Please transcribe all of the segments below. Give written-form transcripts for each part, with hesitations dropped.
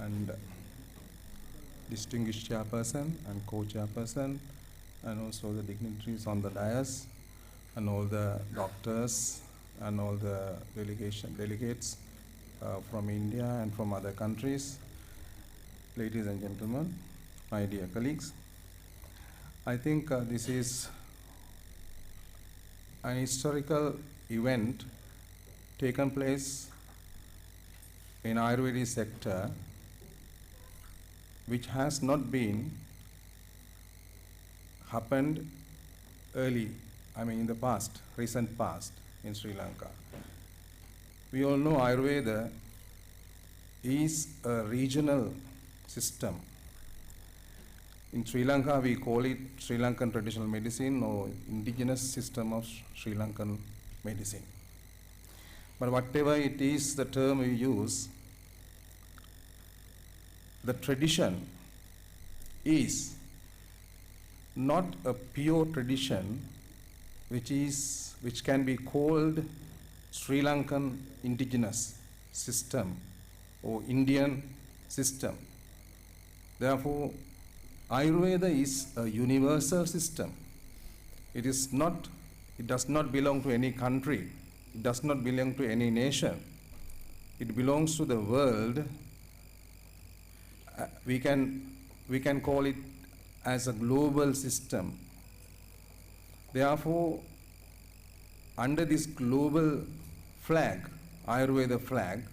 and distinguished chairperson and co-chairperson, and also the dignitaries on the dais, and all the doctors and all the delegates from India and from other countries. Ladies and gentlemen, my dear colleagues, I think this is an historical event taken place in Ayurvedic sector, which has not been happened early, in the past, recent past in Sri Lanka. We all know Ayurveda is a regional system. In Sri Lanka, we call it Sri Lankan traditional medicine or indigenous system of Sri Lankan medicine. But whatever it is, the term we use, the tradition is not a pure tradition which can be called Sri Lankan indigenous system or Indian system. Therefore, Ayurveda is a universal system. It does not belong to any country. It does not belong to any nation. It belongs to the world. We can call it as a global system. Therefore, under this global flag, Ayurveda flag,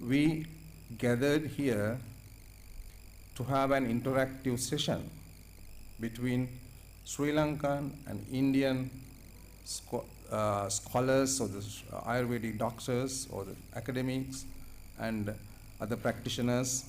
we gathered here to have an interactive session between Sri Lankan and Indian scholars or the Ayurvedic doctors or the academics and other practitioners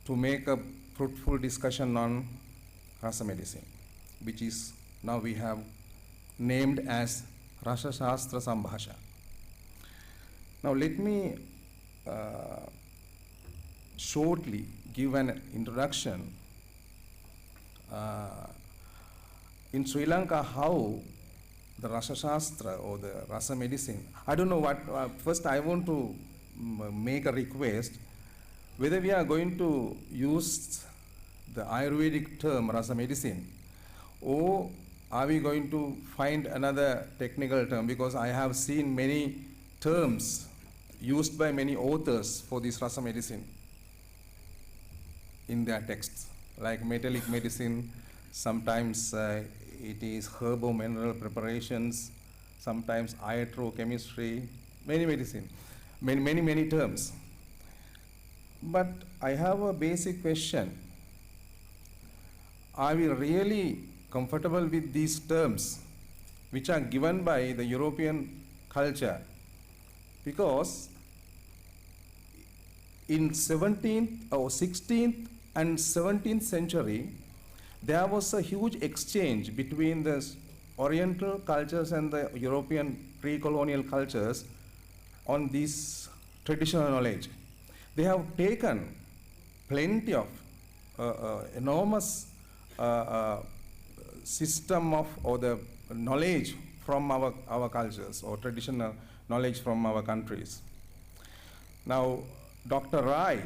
to make a fruitful discussion on rasa medicine, which is now we have named as Rasashastra Sambhasha. Now let me shortly give an introduction in Sri Lanka how the Rasashastra or the rasa medicine, I don't know what, first I want to make a request whether we are going to use the Ayurvedic term rasa medicine or are we going to find another technical term, because I have seen many terms used by many authors for this rasa medicine in their texts, like metallic medicine, sometimes it is herbo-mineral preparations, sometimes iatrochemistry, many terms. But I have a basic question. Are we really comfortable with these terms which are given by the European culture? Because in 17th or 16th and 17th century, there was a huge exchange between the Oriental cultures and the European pre-colonial cultures on this traditional knowledge. They have taken plenty of enormous system of or the knowledge from our cultures or traditional knowledge from our countries. Now, Dr. Rai,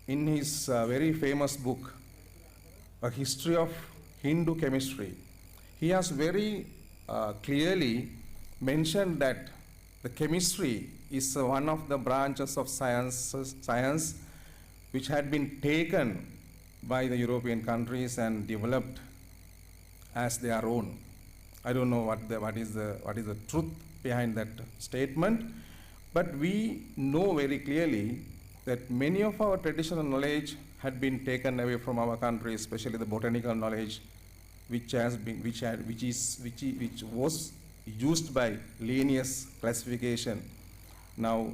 in his very famous book, A History of Hindu Chemistry, he has very clearly mentioned that the chemistry is one of the branches of science which had been taken by the European countries and developed as their own. I don't know what is the truth behind that statement, but we know very clearly that many of our traditional knowledge had been taken away from our country, especially the botanical knowledge, which was used by Linnaeus classification. Now,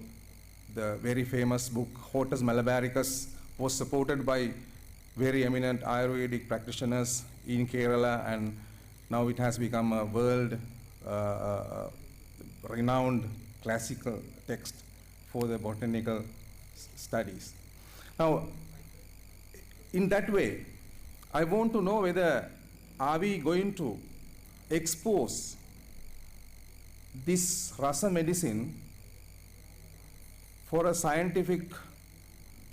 the very famous book Hortus Malabaricus was supported by very eminent Ayurvedic practitioners in Kerala, and now it has become a world renowned classical text for the botanical studies. Now, in that way, I want to know whether are we going to expose this rasa medicine for a scientific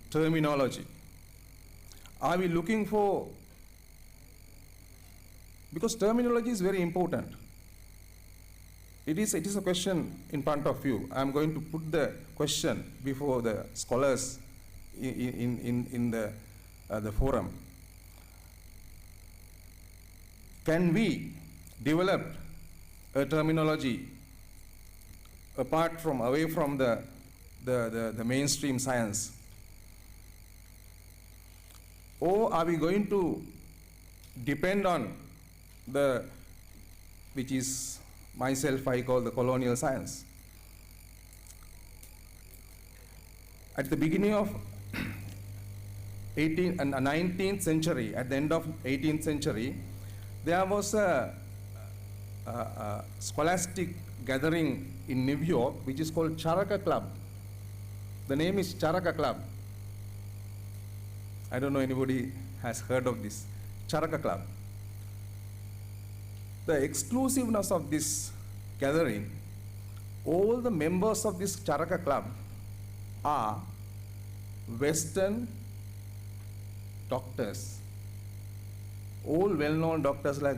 terminology? Are we looking for, because terminology is very important. It is a question in front of you. I am going to put the question before the scholars in the forum. Can we develop a terminology away from the mainstream science? Or are we going to depend on which is myself I call the colonial science? At the beginning of 19th century, at the end of 18th century, there was a scholastic gathering in New York which is called Charaka Club. The name is Charaka Club. I don't know anybody has heard of this Charaka Club. The exclusiveness of this gathering, all the members of this Charaka Club are Western doctors, all well-known doctors like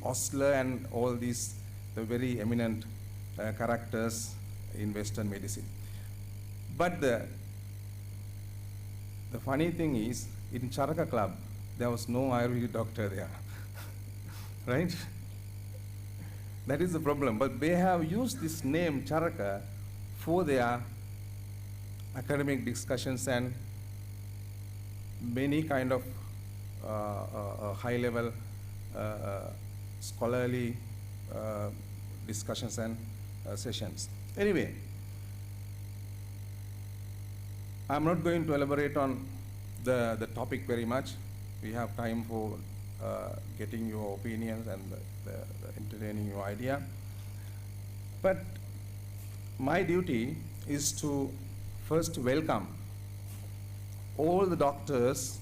Osler and all these, the very eminent characters in Western medicine. But the funny thing is, in Charaka Club, there was no Ayurvedic doctor there, right? That is the problem. But they have used this name Charaka for their academic discussions and many kind of high-level scholarly discussions and sessions. Anyway, I'm not going to elaborate on the topic very much. We have time for getting your opinions and the entertaining your idea. But my duty is to first welcome all the doctors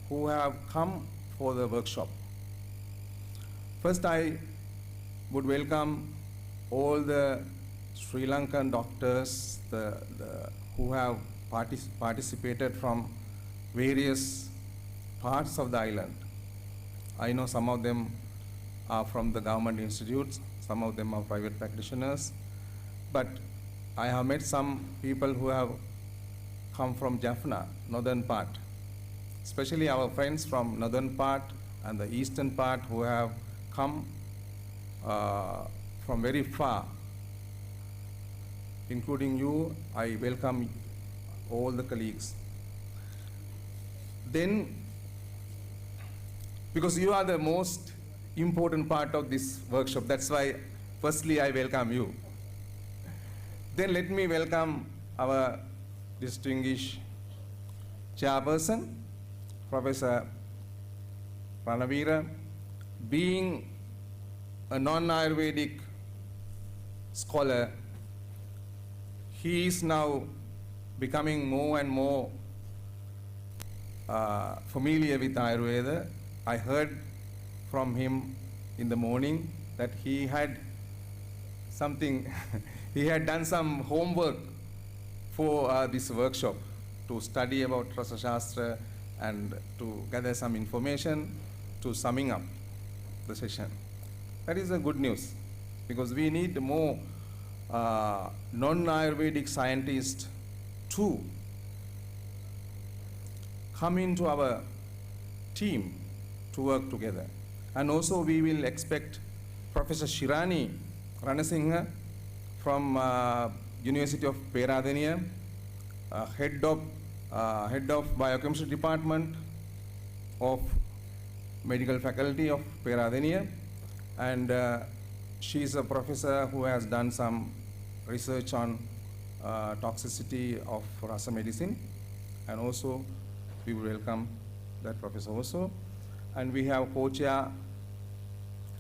who have come for the workshop. First, I would welcome all the Sri Lankan doctors who have participated from various parts of the island. I know some of them are from the government institutes, some of them are private practitioners, but I have met some people who have come from Jaffna, northern part, especially our friends from northern part and the eastern part who have come from very far, including you. I welcome all the colleagues. Then, because you are the most important part of this workshop, that's why firstly I welcome you. Then let me welcome our distinguished chairperson, Professor Ranavira. Being a non-Ayurvedic scholar, he is now becoming more and more familiar with Ayurveda. I heard from him in the morning that he had something, he had done some homework for this workshop to study about Rasashastra and to gather some information to summing up the session. That is a good news, because we need more non-Ayurvedic scientists to come into our team to work together. And also we will expect Professor Shirani Ranasinghe from University of Peradeniya, head of Biochemistry Department of Medical Faculty of Peradeniya, and she is a professor who has done some research on toxicity of rasa medicine, and also we will welcome that professor also. And we have co-chair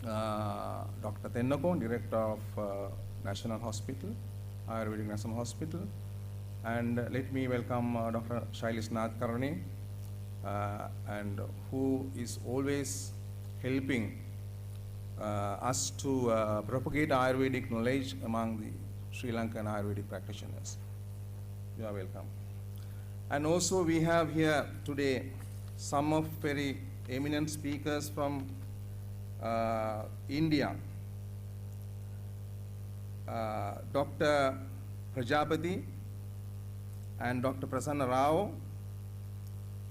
Dr. Tennako, director of National Hospital, Ayurvedic National Hospital. And let me welcome Dr. Shailesh Nath Karani, and who is always helping us to propagate Ayurvedic knowledge among the Sri Lankan Ayurvedic practitioners. You are welcome. And also we have here today some of very eminent speakers from India. Dr. Prajapati and Dr. Prasanna Rao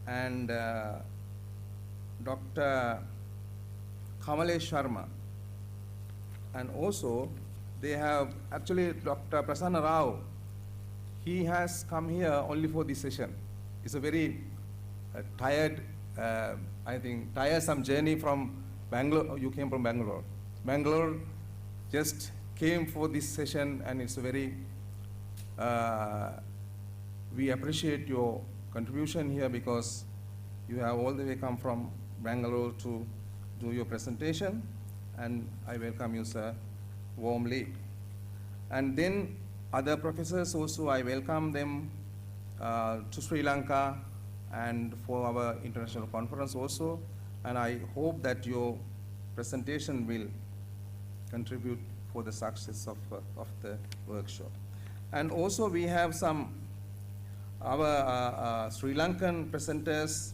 and Dr. Kamalesh Sharma. And also they have, actually Dr. Prasanna Rao, he has come here only for this session. It's a very tired, I think, tiresome journey from Bangalore. You came from Bangalore. Bangalore just came for this session, and it's a very, we appreciate your contribution here because you have all the way come from Bangalore to do your presentation, and I welcome you, sir, warmly. And then other professors also, I welcome them to Sri Lanka and for our international conference also, and I hope that your presentation will contribute for the success of the workshop. And also we have some our Sri Lankan presenters,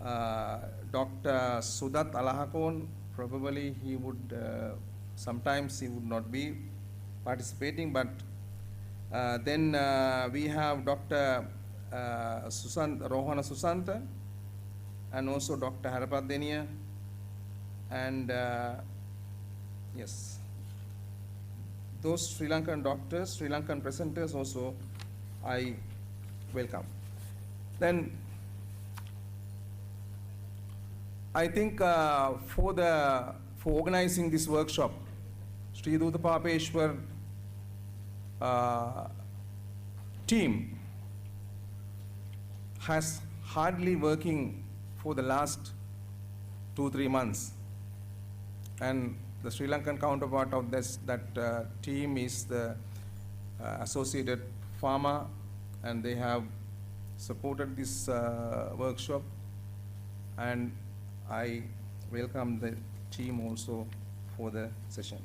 Dr. Sudat Alahakon. Probably he would, sometimes he would not be participating, but then we have Dr. Rohana Susanta and also Dr. Harapadeniya, and yes, those Sri Lankan doctors, Sri Lankan presenters also I welcome. Then I think for organizing this workshop, Sri Dhootapapeshwar team has hardly working for the last 2-3 months, and the Sri Lankan counterpart of that team is the Associated Pharma, and they have supported this workshop, and I welcome the team also for the session.